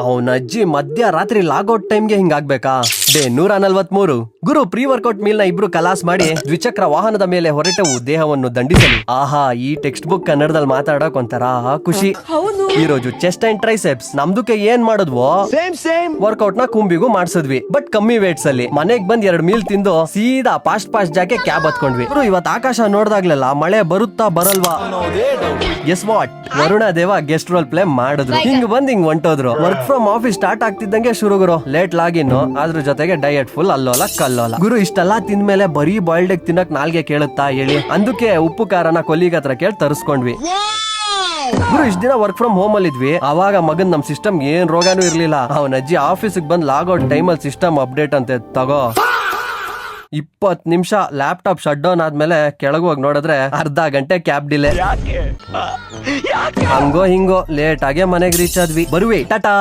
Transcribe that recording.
ಅವನ ಅಜ್ಜಿ ಮಧ್ಯರಾತ್ರಿ ಲಾಗೌಟ್ ಟೈಮ್ಗೆ ಹಿಂಗಾಗ್ಬೇಕಾ? ಡೇ 143 ಗುರು ಪ್ರೀ ವರ್ಕೌಟ್ ಮೀಲ್ ನ ಇಬ್ರು ಕಲಾಸ್ ಮಾಡಿ ದ್ವಿಚಕ್ರ ವಾಹನದ ಮೇಲೆ ಹೊರಟವು ದೇಹವನ್ನು ದಂಡಿಸಲು. ಆಹಾ, ಈ ಟೆಕ್ಸ್ಟ್ ಬುಕ್ ಕನ್ನಡದಲ್ಲಿ ಮಾತಾಡಕ್ ಒಂಥರ ಖುಷಿ. ಈ ರೋಜು ಚೆಸ್ಟ್ ಅಂಡ್ ಟ್ರೈಸೆಪ್ಸ್ ನಮ್ದಕ್ಕೆ ಏನ್ ಮಾಡಿದ್ವೋ ವರ್ಕೌಟ್ ನ ಕುಂಬಿಗೂ ಮಾಡ್ಸಿದ್ವಿ, ಬಟ್ ಕಮ್ಮಿ ವೇಟ್ಸ್ ಅಲ್ಲಿ. ಮನೆಗ್ ಬಂದ್ 2 ಮೀಲ್ ತಿಂದು ಸೀದಾ ಫಾಸ್ಟ್ ಜಾಕೆ ಕ್ಯಾಬ್ ಹತ್ಕೊಂಡ್ವಿ. ಇವತ್ ಆಕಾಶ ನೋಡ್ದಾಗ್ಲೆಲ್ಲ ಮಳೆ ಬರುತ್ತಾ ಬರಲ್ವಾ? ಗೆಸ್ ವಾಟ್, ವರುಣ ದೇವ ಗೆಸ್ಟ್ ರೋಲ್ ಪ್ಲೇ ಮಾಡಿದ್ರು. ಹಿಂಗ್ ಹೊಂಟೋದ್ರು. ವರ್ಕ್ ಫ್ರಮ್ ಆಫೀಸ್ ಸ್ಟಾರ್ಟ್ ಆಗ್ತಿದ್ದಂಗೆ ಶುರು ಗುರು. ಲೇಟ್ ಲಾಗಿನ್, ಅದ್ರ ಜೊತೆಗೆ ಡಯಟ್ ಫುಲ್ ಅಲ್ಲೋಲ ಕಲ್ಲೋಲ. ಗುರು ಇಷ್ಟೆಲ್ಲಾ ತಿಂದ್ಮೇಲೆ ಬರೀ ಬಾಯ್ಲ್ಡ್ ಎಗ್ ತಿನ್ನಕ್ ನಾಲ್ಗೆ ಕೇಳುತ್ತಾ ಹೇಳಿ? అందుకే ಉಪ್ಪು ಖಾರನ ಕೊಲ್ಲಿಗ ಹತ್ರ ಕೇಳಿ ತರಿಸ್ಕೊಂಡ್ವಿ. ಗುರು ಇಷ್ಟ ದಿನ ವರ್ಕ್ ಫ್ರಮ್ ಹೋಮ್ ಅಲ್ಲಿ ಇದ್ವಿ. ಅವಾಗ ಮಗನ್ ನಮ್ ಸಿಸ್ಟಮ್ ಏನ್ ರೋಗಾನು ಇರ್ಲಿಲ್ಲ. ಅವನ ಅಜ್ಜಿ ಆಫೀಸಿಗೆ ಬಂದ್ ಲಾಗೌಟ್ ಟೈಮಲ್ಲಿ ಸಿಸ್ಟಮ್ ಅಪ್ಡೇಟ್ ಅಂತೆ ತಗೋ. 20 ನಿಮಿಷ ಲ್ಯಾಪ್ಟಾಪ್ ಶಟ್ ಡೌನ್ ಆದ್ಮೇಲೆ ಕೆಳಗೆ ಹೋಗಿ ನೋಡಿದ್ರೆ ಅರ್ಧ ಗಂಟೆ ಕ್ಯಾಬ್ ಡಿಲೇ. ಹಂಗೋ ಹಿಂಗೋ ಲೇಟ್ ಆಗಿ ಮನೆಗೆ ರೀಚ್ ಆದ್ವಿ. ಬರುವೆ ಟಾಟಾ.